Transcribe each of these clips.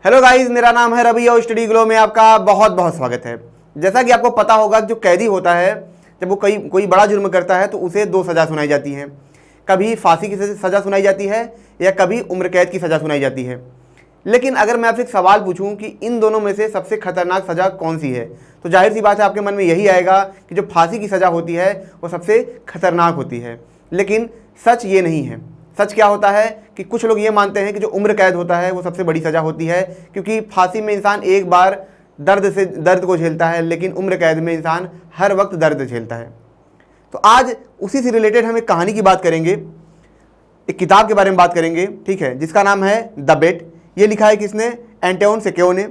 Hello guys, मेरा नाम है रवि और स्टडी ग्लो में आपका बहुत बहुत स्वागत है। जैसा कि आपको पता होगा, जो कैदी होता है जब वो कोई बड़ा जुर्म करता है तो उसे दो सज़ा सुनाई जाती है। कभी फांसी की सज़ा सुनाई जाती है या कभी उम्र कैद की सज़ा सुनाई जाती है। लेकिन अगर मैं आपसे एक सवाल पूछूं कि इन दोनों में से सबसे खतरनाक सज़ा कौन सी है, तो जाहिर सी बात है आपके मन में यही आएगा कि जो फांसी की सज़ा होती है वो सबसे खतरनाक होती है। लेकिन सच ये नहीं है। सच क्या होता है कि कुछ लोग ये मानते हैं कि जो उम्र कैद होता है वो सबसे बड़ी सज़ा होती है, क्योंकि फांसी में इंसान एक बार दर्द को झेलता है, लेकिन उम्र कैद में इंसान हर वक्त दर्द झेलता है। तो आज उसी से रिलेटेड हम एक कहानी की बात करेंगे, एक किताब के बारे में बात करेंगे, ठीक है, जिसका नाम है द बेट। ये लिखा है किसने? एंटोन सेक्यों ने।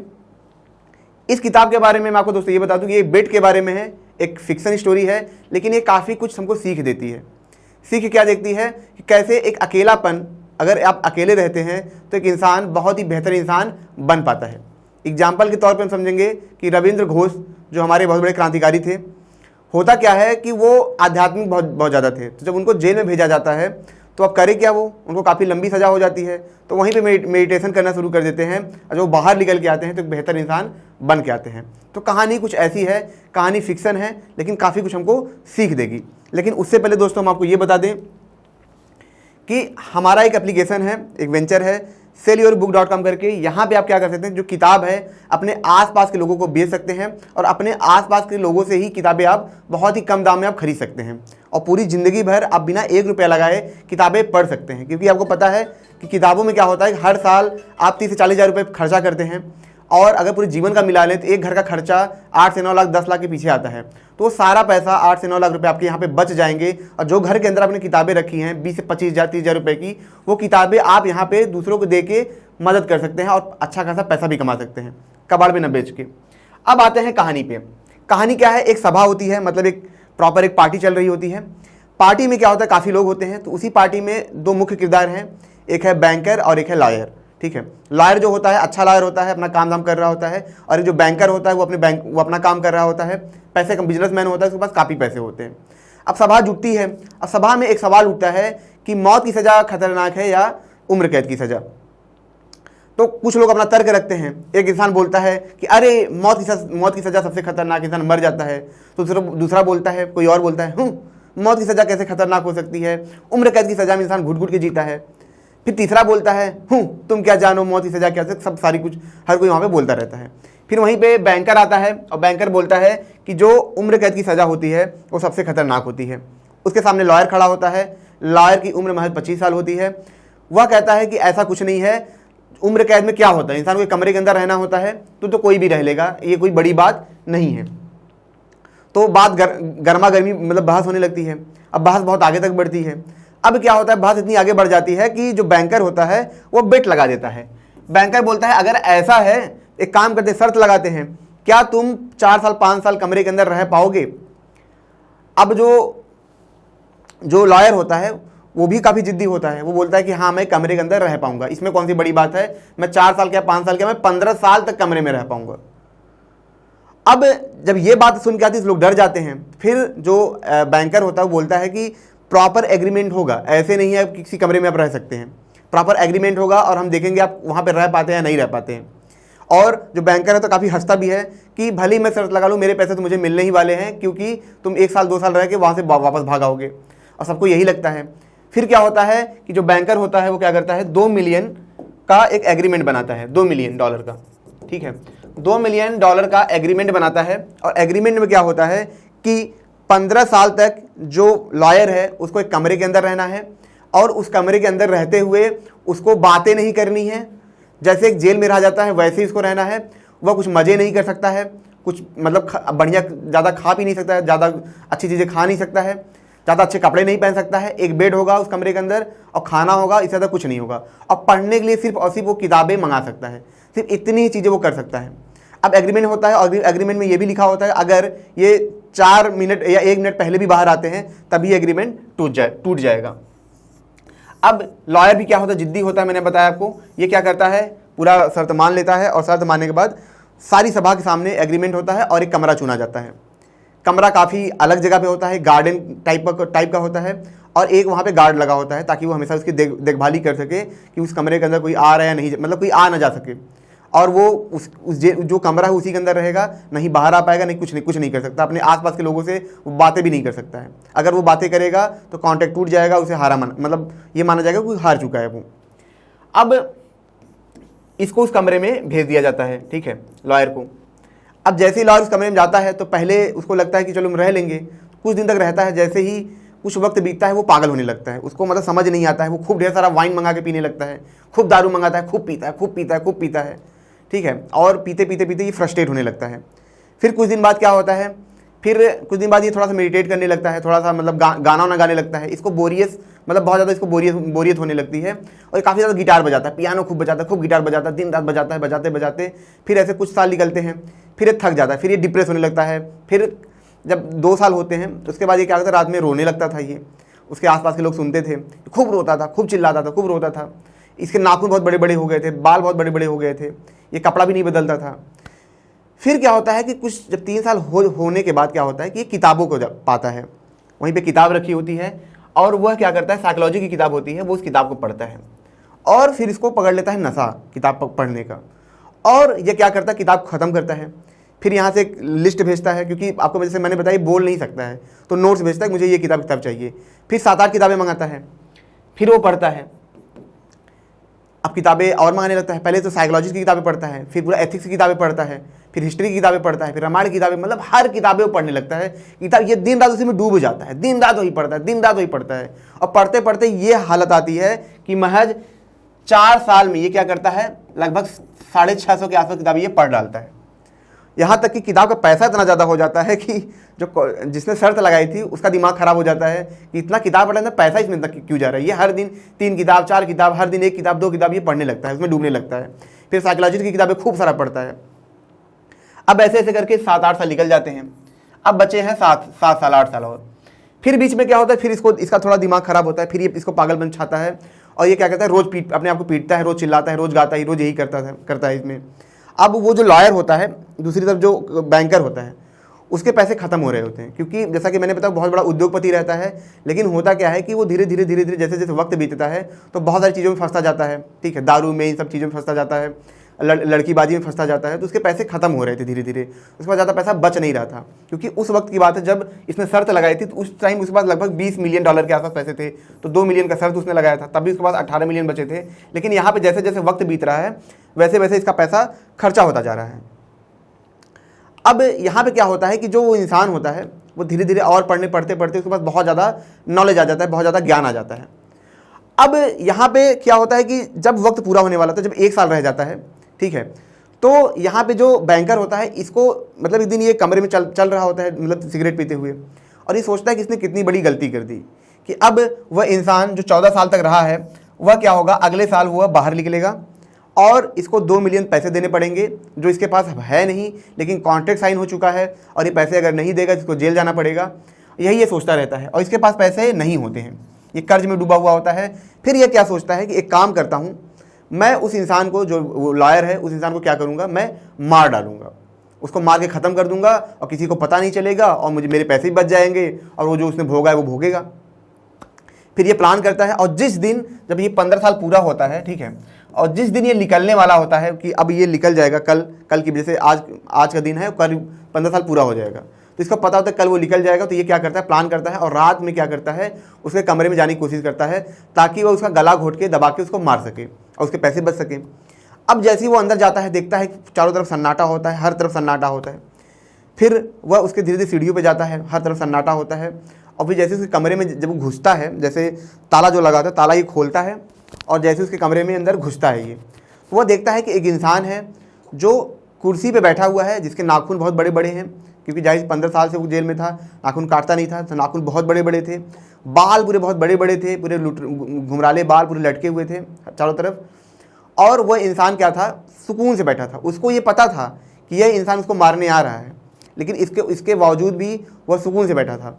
इस किताब के बारे में मैं आपको दोस्तों ये बता दूं कि ये बेट के बारे में है, एक फिक्शन स्टोरी है, लेकिन ये काफ़ी कुछ हमको सीख देती है। सीख क्या देखती है कि कैसे एक अकेलापन, अगर आप अकेले रहते हैं तो एक इंसान बहुत ही बेहतर इंसान बन पाता है। एग्जाम्पल के तौर पे हम समझेंगे कि रविंद्र घोष जो हमारे बहुत बड़े क्रांतिकारी थे, होता क्या है कि वो आध्यात्मिक बहुत ज़्यादा थे। तो जब उनको जेल में भेजा जाता है तो अब करे क्या, वो उनको काफ़ी लंबी सज़ा हो जाती है, तो वहीं पे मेडिटेशन करना शुरू कर देते हैं और जब बाहर निकल के आते हैं तो एक बेहतर इंसान बन के आते हैं। तो कहानी कुछ ऐसी है, कहानी फिक्सन है, लेकिन काफ़ी कुछ हमको सीख देगी। लेकिन उससे पहले दोस्तों हम आपको ये बता दें कि हमारा एक एप्लीकेशन है, एक वेंचर है, sellyourbook.com करके। यहाँ पे आप क्या कर सकते हैं, जो किताब है अपने आसपास के लोगों को बेच सकते हैं और अपने आसपास के लोगों से ही किताबें आप बहुत ही कम दाम में आप खरीद सकते हैं और पूरी ज़िंदगी भर आप बिना 1 रुपया लगाए किताबें पढ़ सकते हैं। क्योंकि आपको पता है कि किताबों में क्या होता है कि हर साल आप 30 से 40 हज़ार रुपये खर्चा करते हैं और अगर पूरे जीवन का मिला लें तो एक घर का खर्चा 8 से 9 लाख 10 लाख के पीछे आता है। तो वो सारा पैसा 8 से 9 लाख रुपए आपके यहाँ पे बच जाएंगे और जो घर के अंदर आपने किताबें रखी हैं 20 से 25 हज़ार 30 हज़ार रुपये की, वो किताबें आप यहाँ पे दूसरों को दे के मदद कर सकते हैं और अच्छा खासा पैसा भी कमा सकते हैं कबाड़ में न बेच के। अब आते हैं कहानी पे। कहानी क्या है? एक सभा होती है, मतलब एक प्रॉपर एक पार्टी चल रही होती है। पार्टी में क्या होता है, काफ़ी लोग होते हैं। तो उसी पार्टी में 2 मुख्य किरदार हैं, एक है बैंकर और एक है लॉयर, ठीक है। लॉयर जो होता है अच्छा लॉयर होता है, अपना काम धाम कर रहा होता है, और जो बैंकर होता है वो अपना काम कर रहा होता है, पैसे का बिजनेसमैन होता है, उसके पास काफ़ी पैसे होते हैं। अब सभा जुटती है। अब सभा में एक सवाल उठता है कि मौत की सज़ा खतरनाक है या उम्र कैद की सज़ा। तो कुछ लोग अपना तर्क रखते हैं। एक इंसान बोलता है कि अरे मौत की सज़ा सबसे खतरनाक, इंसान मर जाता है। तो दूसरा बोलता है, कोई और बोलता है मौत की सज़ा कैसे खतरनाक हो सकती है, उम्र कैद की सज़ा में इंसान घुट घुट के जीता है। फिर तीसरा बोलता है तुम क्या जानो मौत की सज़ा क्या, सब सारी कुछ हर कोई वहाँ पे बोलता रहता है। फिर वहीं पे बैंकर आता है और बैंकर बोलता है कि जो उम्र कैद की सज़ा होती है वो सबसे खतरनाक होती है। उसके सामने लॉयर खड़ा होता है। लॉयर की उम्र महज 25 साल होती है। वह कहता है कि ऐसा कुछ नहीं है, उम्र कैद में क्या होता है, इंसान को कमरे के अंदर रहना होता है, तो कोई भी रह लेगा, ये कोई बड़ी बात नहीं है। तो बात गर्मा गर्मी मतलब बहस होने लगती है। अब बहस बहुत आगे तक बढ़ती है। अब क्या होता है, बहस इतनी आगे बढ़ जाती है कि जो बैंकर होता है वो बेट लगा देता है। बैंकर बोलता है अगर ऐसा है, एक काम करते, शर्त लगाते हैं, क्या तुम 4 साल 5 साल कमरे के अंदर रह पाओगे? अब जो लॉयर होता है वो भी काफ़ी जिद्दी होता है। वो बोलता है कि हाँ मैं कमरे के अंदर रह पाऊंगा, इसमें कौन सी बड़ी बात है, मैं 4 साल क्या 5 साल क्या, मैं 15 साल तक कमरे में रह पाऊंगा। अब जब ये बात सुन के आती है लोग डर जाते हैं। फिर जो बैंकर होता है वो बोलता है कि प्रॉपर एग्रीमेंट होगा, ऐसे नहीं है किसी कमरे में आप रह सकते हैं, प्रॉपर एग्रीमेंट होगा और हम देखेंगे आप वहाँ पर रह पाते हैं या नहीं रह पाते हैं। और जो बैंकर है तो काफ़ी हंसता भी है कि भले ही मैं शर्त लगा लूँ, मेरे पैसे तो मुझे मिलने ही वाले हैं, क्योंकि तुम 1 साल 2 साल रह के वहाँ से वापस भागाओगे, और सबको यही लगता है। फिर क्या होता है कि जो बैंकर होता है वो क्या करता है, 2 मिलियन का एक एग्रीमेंट बनाता है, $2 मिलियन का, ठीक है, $2 मिलियन का एग्रीमेंट बनाता है। और एग्रीमेंट में क्या होता है कि 15 साल तक जो लॉयर है उसको एक कमरे के अंदर रहना है और उस कमरे के अंदर रहते हुए उसको बातें नहीं करनी है, जैसे एक जेल में रह जाता है वैसे ही उसको रहना है। वह कुछ मज़े नहीं कर सकता है, कुछ मतलब बढ़िया ज़्यादा खा पी नहीं सकता है, ज़्यादा अच्छी चीज़ें खा नहीं सकता है, ज़्यादा अच्छे कपड़े नहीं पहन सकता है। एक बेड होगा उस कमरे के अंदर और खाना होगा, इससे ज़्यादा कुछ नहीं होगा। और पढ़ने के लिए सिर्फ और सिर्फ वो किताबें मंगा सकता है, सिर्फ इतनी ही चीज़ें वो कर सकता है। अब एग्रीमेंट होता है और एग्रीमेंट में ये भी लिखा होता है अगर ये 4 मिनट या 1 मिनट पहले भी बाहर आते हैं तभी एग्रीमेंट टूट जाएगा। अब लॉयर भी क्या होता है, जिद्दी होता है, मैंने बताया आपको। ये क्या करता है, पूरा शर्त मान लेता है और शर्त मानने के बाद सारी सभा के सामने एग्रीमेंट होता है और एक कमरा चुना जाता है। कमरा काफ़ी अलग जगह पे होता है, गार्डन टाइप का होता है और एक वहाँ पे गार्ड लगा होता है ताकि वो हमेशा उसकी देखभाली कर सके कि उस कमरे के अंदर कोई आ रहा है या नहीं, मतलब कोई आ ना जा सके। और वो जो कमरा है उसी के अंदर रहेगा, नहीं बाहर आ पाएगा, नहीं कुछ नहीं कर सकता, अपने आसपास के लोगों से वो बातें भी नहीं कर सकता है। अगर वो बातें करेगा तो कॉन्टैक्ट टूट जाएगा, उसे हारा मतलब ये माना जाएगा कि हार चुका है वो। अब इसको उस कमरे में भेज दिया जाता है, ठीक है, लॉयर को। अब जैसे ही लॉयर उस कमरे में जाता है तो पहले उसको लगता है कि चलो हम रह लेंगे, कुछ दिन तक रहता है। जैसे ही कुछ वक्त बीतता है वो पागल होने लगता है, उसको मतलब समझ नहीं आता है, वो खूब ढेर सारा वाइन मंगा के पीने लगता है, खूब दारू मंगाता है, खूब पीता है, ठीक है। और पीते ये फ्रस्ट्रेट होने लगता है। फिर कुछ दिन बाद क्या होता है, फिर कुछ दिन बाद ये थोड़ा सा मेडिटेट करने लगता है, थोड़ा सा मतलब गाना वाना गाने लगता है। इसको बोरियत मतलब बहुत ज़्यादा इसको बोरियत होने लगती है, और काफ़ी ज़्यादा गिटार बजाता है, पियानो खूब बजाता है, खूब गिटार बजाता है, दिन रात बजाता है, बजाते फिर ऐसे कुछ साल निकलते हैं, फिर ये थक जाता है, फिर ये डिप्रेस होने लगता है। फिर जब 2 साल होते हैं तो उसके बाद ये क्या करता है, रात में रोने लगता था। ये उसके आसपास के लोग सुनते थे, खूब रोता था, खूब चिल्लाता था, खूब रोता था। इसके नाखून बहुत बड़े बड़े हो गए थे, बाल बहुत बड़े बड़े हो गए थे, ये कपड़ा भी नहीं बदलता था। फिर क्या होता है कि कुछ जब 3 साल होने के बाद क्या होता है कि ये किताबों को जब पाता है, वहीं पे किताब रखी होती है, और वह क्या करता है, साइकोलॉजी की किताब होती है, वो उस किताब को पढ़ता है, और फिर इसको पकड़ लेता है नशा किताब पढ़ने का। और ये क्या करता है, किताब ख़त्म करता है। फिर यहाँ से एक लिस्ट भेजता है, क्योंकि आपको जैसे मैंने बताया बोल नहीं सकता है, तो नोट्स भेजता है मुझे ये किताब चाहिए। फिर 7-8 किताबें मंगाता है, फिर वो पढ़ता है। अब किताबें और मंगाने लगता है, पहले तो साइकोलॉजी की किताबें पढ़ता है, फिर पूरा एथिक्स की किताबें पढ़ता है, फिर हिस्ट्री की किताबें पढ़ता है, फिर रामायण की किताबें, मतलब हर किताबें वो पढ़ने लगता है। किताब ये दिन रात उसी में डूब जाता है, दिन रात वही पढ़ता है। और पढ़ते पढ़ते ये हालत आती है कि महज 4 साल में ये क्या करता है, लगभग 650 के आसपास किताबें ये पढ़ डालता है। यहाँ तक कि किताब का पैसा इतना ज़्यादा हो जाता है कि जो जिसने शर्त लगाई थी उसका दिमाग खराब हो जाता है कि इतना किताब पढ़ने में पैसा इसमें तक क्यों जा रहा है। ये हर दिन 3 किताब 4 किताब, हर दिन 1 किताब 2 किताब ये पढ़ने लगता है, उसमें डूबने लगता है। फिर साइकोलॉजी की किताबें खूब सारा पढ़ता है। अब ऐसे ऐसे करके 7-8 साल निकल जाते हैं। अब बचे हैं 7 साल 8 साल और। फिर बीच में क्या होता है, फिर इसका थोड़ा दिमाग खराब होता है, फिर ये इसको पागलपन छाता है, और ये क्या कहता है, रोज़ अपने आप को पीटता है, रोज़ चिल्लाता है, रोज़ गाता है, रोज़ यही करता है इसमें। अब वो जो लॉयर होता है, दूसरी तरफ जो बैंकर होता है, उसके पैसे खत्म हो रहे होते हैं, क्योंकि जैसा कि मैंने बताया बहुत बड़ा उद्योगपति रहता है। लेकिन होता क्या है कि वो धीरे धीरे जैसे जैसे वक्त बीतता है तो बहुत सारी चीज़ों में फंसता जाता है, ठीक है, दारू में, इन सब चीज़ों में फंसता जाता है, लड़कीबाजी में फंसता जाता है। तो उसके पैसे खत्म हो रहे थे धीरे धीरे, उसके बाद ज़्यादा पैसा बच नहीं रहा था, क्योंकि उस वक्त की बात है जब इसने शर्त लगाई थी, तो उस टाइम उसके पास लगभग $20 मिलियन के आसपास पैसे थे। तो 2 मिलियन का शर्त उसने लगाया था, तभी उसके पास 18 मिलियन बचे थे। लेकिन यहाँ पे जैसे जैसे वक्त बीत रहा है वैसे वैसे इसका पैसा खर्चा होता जा रहा है। अब यहाँ पे क्या होता है कि जो वो इंसान होता है वो धीरे धीरे और पढ़ते उसके पास बहुत ज़्यादा नॉलेज आ जाता है, बहुत ज़्यादा ज्ञान आ जाता है। अब यहाँ पे क्या होता है कि जब वक्त पूरा होने वाला था, जब 1 साल रह जाता है, ठीक है, तो यहाँ पे जो बैंकर होता है इसको मतलब एक दिन ये कमरे में चल रहा होता है, मतलब सिगरेट पीते हुए, और ये सोचता है कि इसने कितनी बड़ी गलती कर दी कि अब वह इंसान जो 14 साल तक रहा है वह क्या होगा, अगले साल वह बाहर निकलेगा और इसको 2 मिलियन पैसे देने पड़ेंगे, जो इसके पास है नहीं, लेकिन कॉन्ट्रैक्ट साइन हो चुका है, और ये पैसे अगर नहीं देगा तो इसको जेल जाना पड़ेगा। यही ये सोचता रहता है, और इसके पास पैसे नहीं होते हैं, ये कर्ज में डूबा हुआ होता है। फिर ये क्या सोचता है कि एक काम करता हूँ, मैं उस इंसान को, जो लॉयर है, उस इंसान को क्या करूँगा, मैं मार डालूंगा, उसको मार के ख़त्म कर दूंगा, और किसी को पता नहीं चलेगा, और मेरे पैसे भी बच जाएंगे, और वो जो उसने भोगा है वो भोगेगा। फिर ये प्लान करता है, और जिस दिन जब ये 15 साल पूरा होता है, ठीक है, और जिस दिन ये निकलने वाला होता है कि अब ये निकल जाएगा, कल की वजह से आज का दिन है, कल 15 साल पूरा हो जाएगा, तो इसको पता होता है कल वो निकल जाएगा। तो ये क्या करता है, प्लान करता है, और रात में क्या करता है, उसके कमरे में जाने की कोशिश करता है ताकि वो उसका गला घोट के दबा के उसको मार सके और उसके पैसे बच सके। अब जैसे ही वो अंदर जाता है, देखता है चारों तरफ सन्नाटा होता है, हर तरफ सन्नाटा होता है। फिर वह उसके धीरे धीरे सीढ़ियों पर जाता है, हर तरफ सन्नाटा होता है, और फिर जैसे उसके कमरे में जब वो घुसता है, जैसे ताला जो लगा था, ताला ये खोलता है, और जैसे उसके कमरे में अंदर घुसता है ये, तो वह देखता है कि एक इंसान है जो कुर्सी पे बैठा हुआ है, जिसके नाखून बहुत बड़े बड़े हैं, क्योंकि जाहिर 15 साल से वो जेल में था, नाखून काटता नहीं था, तो नाखून बहुत बड़े बड़े थे, बाल पूरे बहुत बड़े बड़े थे, पूरे घुमराले बाल पूरे लटके हुए थे चारों तरफ। और वह इंसान क्या था, सुकून से बैठा था। उसको ये पता था कि यह इंसान उसको मारने आ रहा है, लेकिन इसके बावजूद भी वह सुकून से बैठा था।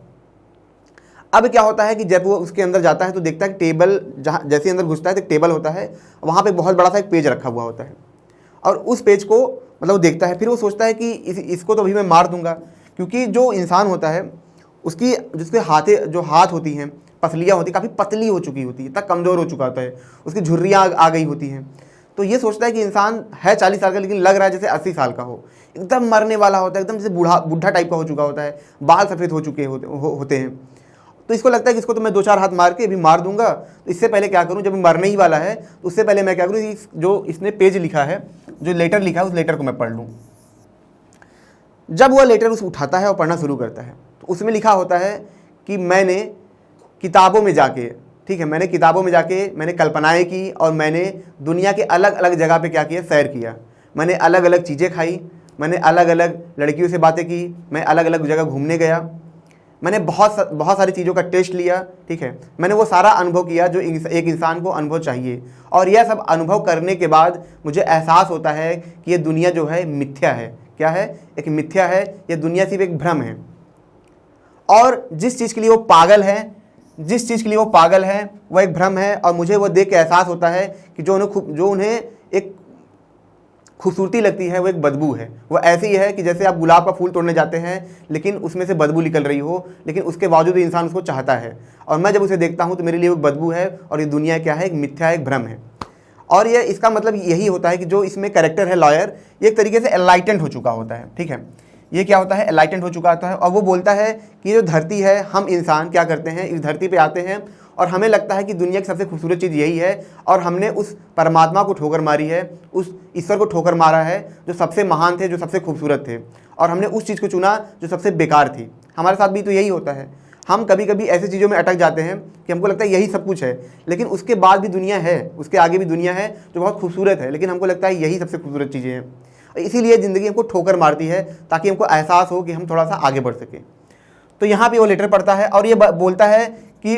अब क्या होता है कि जब वो उसके अंदर जाता है तो देखता है कि टेबल, जहाँ जैसे अंदर घुसता है तो टेबल होता है, वहाँ पे बहुत बड़ा सा एक पेज रखा हुआ होता है, और उस पेज को मतलब वो देखता है। फिर वो सोचता है कि इसको तो अभी मैं मार दूंगा, क्योंकि जो इंसान होता है उसकी जिसके जो हाथ होती हैं, पसलियाँ होती, काफ़ी पतली हो चुकी होती है, इतना कमज़ोर हो चुका होता है, उसकी झुर्रियाँ आ गई होती हैं। तो ये सोचता है कि इंसान है 40 साल का लेकिन लग रहा है जैसे 80 साल का हो, एकदम मरने वाला होता है, एकदम जैसे बुढ़ा टाइप का हो चुका होता है, बाल सफ़ेद हो चुके होते हैं। तो इसको लगता है कि इसको तो मैं 2-4 हाथ मार के अभी मार दूंगा, तो इससे पहले क्या करूं, जब मरने ही वाला है तो उससे पहले मैं क्या करूं, जो इसने पेज लिखा है, जो लेटर लिखा है, उस लेटर को मैं पढ़ लूँ। जब वह लेटर उस उठाता है और पढ़ना शुरू करता है तो उसमें लिखा होता है कि मैंने किताबों में जाके, ठीक है, मैंने किताबों में जाके मैंने कल्पनाएं की और मैंने दुनिया के अलग अलग जगह पे क्या किया, सैर किया। मैंने अलग अलग चीज़ें खाई, मैंने अलग अलग लड़कियों से बातें की, मैं अलग अलग जगह घूमने गया, मैंने बहुत सारी चीज़ों का टेस्ट लिया, ठीक है। मैंने वो सारा अनुभव किया जो एक इंसान को अनुभव चाहिए, और यह सब अनुभव करने के बाद मुझे एहसास होता है कि ये दुनिया जो है मिथ्या है। क्या है? एक मिथ्या है, ये दुनिया सिर्फ एक भ्रम है। और जिस चीज़ के लिए वो पागल है, वह एक भ्रम है। और मुझे वो देख के एहसास होता है कि जो उन्हें एक खूबसूरती लगती है वो एक बदबू है। वो ऐसी है कि जैसे आप गुलाब का फूल तोड़ने जाते हैं लेकिन उसमें से बदबू निकल रही हो, लेकिन उसके बावजूद भी इंसान उसको चाहता है। और मैं जब उसे देखता हूँ तो मेरे लिए वो बदबू है और ये दुनिया क्या है, एक मिथ्या है, एक भ्रम है। और ये इसका मतलब यही होता है कि जो इसमें कैरेक्टर है लॉयर, ये एक तरीके से एनलाइटेंड हो चुका होता है, ठीक है। ये क्या होता है, एनलाइटेंड हो चुका होता है। और वो बोलता है कि ये जो धरती है, हम इंसान क्या करते हैं, इस धरती पे आते हैं और हमें लगता है कि दुनिया की सबसे खूबसूरत चीज़ यही है, और हमने उस परमात्मा को ठोकर मारी है, उस ईश्वर को ठोकर मारा है जो सबसे महान थे, जो सबसे खूबसूरत थे, और हमने उस चीज़ को चुना जो सबसे बेकार थी। हमारे साथ भी तो यही होता है। हम कभी कभी ऐसी चीज़ों में अटक जाते हैं कि हमको लगता है यही सब कुछ है, लेकिन उसके बाद भी दुनिया है, उसके आगे भी दुनिया है जो बहुत खूबसूरत है, लेकिन हमको लगता है यही सबसे खूबसूरत चीज़ें हैं। इसीलिए ज़िंदगी हमको ठोकर मारती है ताकि हमको एहसास हो कि हम थोड़ा सा आगे बढ़ सकें। तो यहाँ पे वो लेटर पढ़ता है और ये बोलता है कि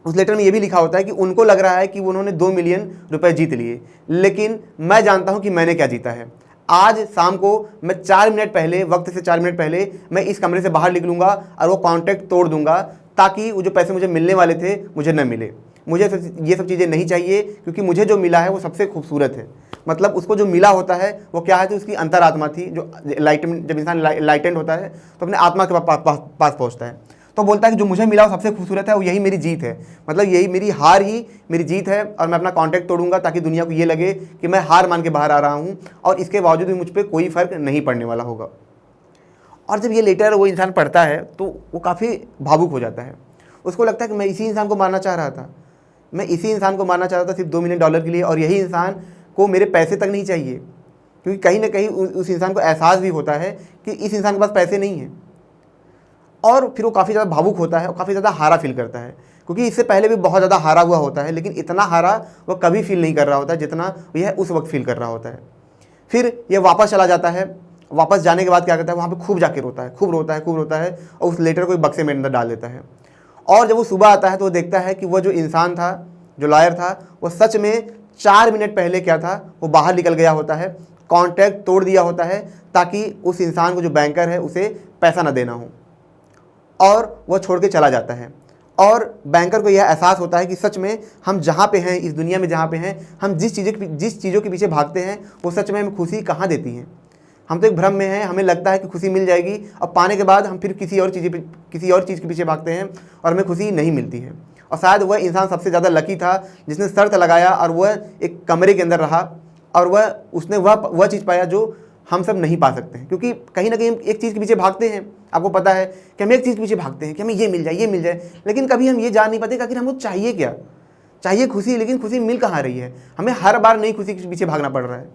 उस लेटर में ये भी लिखा होता है कि उनको लग रहा है कि उन्होंने 2 मिलियन रुपए जीत लिए, लेकिन मैं जानता हूँ कि मैंने क्या जीता है। आज शाम को मैं 4 मिनट पहले, वक्त से 4 मिनट पहले मैं इस कमरे से बाहर निकलूँगा और वो कॉन्ट्रैक्ट तोड़ दूंगा ताकि वो जो पैसे मुझे मिलने वाले थे मुझे न मिले। मुझे ये सब चीज़ें नहीं चाहिए, क्योंकि मुझे जो मिला है वो सबसे खूबसूरत है। मतलब उसको जो मिला होता है वो क्या है, तो उसकी अंतरात्मा थी। जो जब इंसान लाइटेंड होता है तो अपने आत्मा के पास पहुँचता है। तो बोलता है कि जो मुझे मिला वो सबसे खूबसूरत है, वो यही मेरी जीत है। मतलब यही मेरी हार ही मेरी जीत है, और मैं अपना कॉन्ट्रैक्ट तोड़ूंगा ताकि दुनिया को ये लगे कि मैं हार मान के बाहर आ रहा हूँ, और इसके बावजूद भी मुझ पर कोई फ़र्क नहीं पड़ने वाला होगा। और जब ये लेटर वो इंसान पढ़ता है तो वो काफ़ी भावुक हो जाता है। उसको लगता है कि मैं इसी इंसान को मारना चाह रहा था, मैं इसी इंसान को मारना चाह रहा था सिर्फ $2 मिलियन के लिए, और यही इंसान को मेरे पैसे तक नहीं चाहिए, क्योंकि कहीं ना कहीं उस इंसान को एहसास भी होता है कि इस इंसान के पास पैसे नहीं हैं। और फिर वो काफ़ी ज़्यादा भावुक होता है और काफ़ी ज़्यादा हारा फील करता है, क्योंकि इससे पहले भी बहुत ज़्यादा हारा हुआ होता है, लेकिन इतना हारा वो कभी फील नहीं कर रहा होता जितना यह उस वक्त फील कर रहा होता है। फिर यह वापस चला जाता है। वापस जाने के बाद क्या करता है, वहाँ पे खूब जाके रोता है, खूब रोता है और उस लेटर को एक बक्से में अंदर डाल देता है। और जब वो सुबह आता है तो वो देखता है कि वह जो इंसान था, जो लॉयर था, वो सच में 4 मिनट पहले क्या था, वो बाहर निकल गया होता है, कॉन्ट्रैक्ट तोड़ दिया होता है ताकि उस इंसान को, जो बैंकर है, उसे पैसा ना देना हो, और वह छोड़ के चला जाता है। और बैंकर को यह एहसास होता है कि सच में हम जहाँ पे हैं, इस दुनिया में जहाँ पे हैं, हम जिस चीज़ों के पीछे भागते हैं वो सच में हमें खुशी कहाँ देती हैं। हम तो एक भ्रम में हैं, हमें लगता है कि खुशी मिल जाएगी, और पाने के बाद हम फिर किसी और चीज़ के पीछे भागते हैं और हमें खुशी नहीं मिलती है। और शायद वह इंसान सबसे ज़्यादा लकी था जिसने शर्त लगाया और वह एक कमरे के अंदर रहा, और उसने वह चीज़ पाया जो हम सब नहीं पा सकते हैं। क्योंकि कहीं ना कहीं हम एक चीज़ के पीछे भागते हैं, आपको पता है कि हम एक चीज़ के पीछे भागते हैं कि हमें ये मिल जाए, लेकिन कभी हम ये जान नहीं पाते कि आखिर हमको चाहिए क्या। चाहिए खुशी, लेकिन खुशी मिल कहाँ रही है, हमें हर बार नई खुशी के पीछे भागना पड़ रहा है।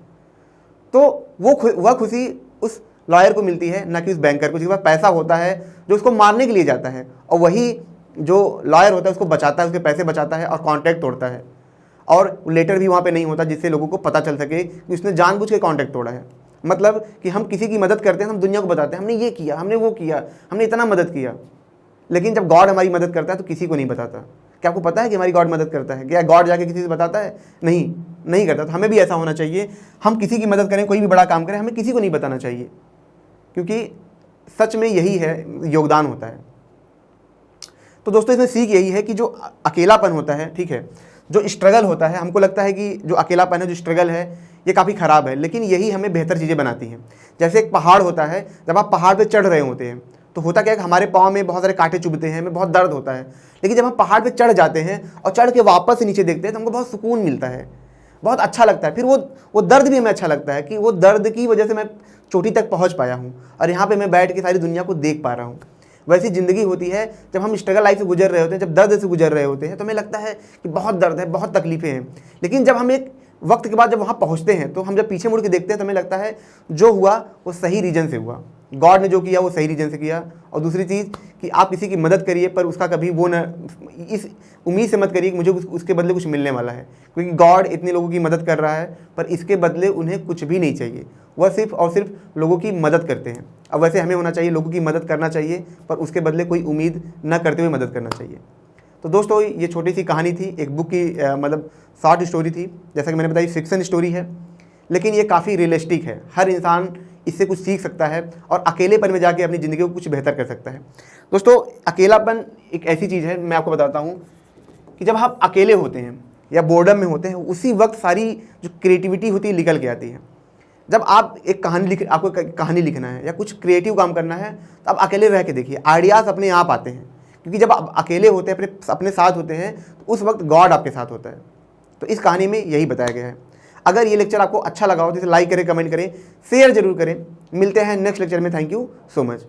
तो वह खुशी उस लॉयर को मिलती है, ना कि उस बैंकर को, जिसके पास पैसा होता है, जो उसको मारने के लिए जाता है, और वही जो लॉयर होता है उसको बचाता है, उसके पैसे बचाता है और कॉन्ट्रैक्ट तोड़ता है। और लेटर भी वहाँ पे नहीं होता जिससे लोगों को पता चल सके कि उसने जानबूझ के कॉन्ट्रैक्ट तोड़ा है। मतलब कि हम किसी की मदद करते हैं, हम दुनिया को बताते हैं हमने ये किया, हमने वो किया, हमने इतना मदद किया, लेकिन जब गॉड हमारी मदद करता है तो किसी को नहीं बताता। क्या आपको पता है कि हमारी गॉड मदद करता है? क्या गॉड जाके किसी से बताता है? नहीं करता। तो हमें भी ऐसा होना चाहिए, हम किसी की मदद करें, कोई भी बड़ा काम करें, हमें किसी को नहीं बताना चाहिए, क्योंकि सच में यही है, योगदान होता है। तो दोस्तों इसमें सीख यही है कि जो अकेलापन होता है, ठीक है, जो स्ट्रगल होता है, हमको लगता है कि जो अकेलापन है, जो स्ट्रगल है, ये काफ़ी ख़राब है, लेकिन यही हमें बेहतर चीज़ें बनाती हैं। जैसे एक पहाड़ होता है, जब आप पहाड़ पे चढ़ रहे होते हैं तो होता क्या है कि हमारे पाँव में बहुत सारे कांटे चुभते हैं, हमें बहुत दर्द होता है, लेकिन जब हम पहाड़ पे चढ़ जाते हैं और चढ़ के वापस नीचे देखते हैं तो हमको बहुत सुकून मिलता है, बहुत अच्छा लगता है। फिर वो दर्द भी हमें अच्छा लगता है कि वो दर्द की वजह से मैं चोटी तक पहुंच पाया हूं और यहाँ पे मैं बैठ के सारी दुनिया को देख पा रहा हूँ। वैसी ज़िंदगी होती है जब हम स्ट्रगल लाइफ से गुजर रहे होते हैं, जब दर्द से गुजर रहे होते हैं, तो हमें लगता है कि बहुत दर्द है, बहुत तकलीफ़ें हैं। लेकिन जब हम एक वक्त के बाद जब वहाँ पहुँचते हैं, तो हम जब पीछे मुड़ के देखते हैं तो हमें लगता है जो हुआ वो सही रीज़न से हुआ, गॉड ने जो किया वो सही रीज़न से किया। और दूसरी चीज़ कि आप किसी की मदद करिए पर उसका कभी वो न, इस उम्मीद से मत करिए कि मुझे उसके बदले कुछ मिलने वाला है, क्योंकि गॉड इतने लोगों की मदद कर रहा है पर इसके बदले उन्हें कुछ भी नहीं चाहिए। वह सिर्फ और सिर्फ लोगों की मदद करते हैं। अब वैसे हमें होना चाहिए, लोगों की मदद करना चाहिए पर उसके बदले कोई उम्मीद न करते हुए मदद करना चाहिए। तो दोस्तों ये छोटी सी कहानी थी, एक बुक की मतलब शॉर्ट स्टोरी थी। जैसा कि मैंने बताई फिक्शन स्टोरी है, लेकिन ये काफ़ी रियलिस्टिक है। हर इंसान इससे कुछ सीख सकता है और अकेलेपन में जाके अपनी ज़िंदगी को कुछ बेहतर कर सकता है। दोस्तों अकेलापन एक ऐसी चीज़ है, मैं आपको बताता हूँ कि जब आप अकेले होते हैं या बोर्डम में होते हैं, उसी वक्त सारी जो क्रिएटिविटी होती है निकल के आती है। जब आप एक कहानी आपको कहानी लिखना है या कुछ क्रिएटिव काम करना है, तो आप अकेले रह के देखिए, आइडियाज़ अपने आप आते हैं। क्योंकि जब आप अकेले होते हैं, अपने साथ होते हैं, तो उस वक्त गॉड आपके साथ होता है। तो इस कहानी में यही बताया गया है। अगर ये लेक्चर आपको अच्छा लगा हो तो इसे लाइक करें, कमेंट करें, शेयर जरूर करें। मिलते हैं नेक्स्ट लेक्चर में। Thank you so much.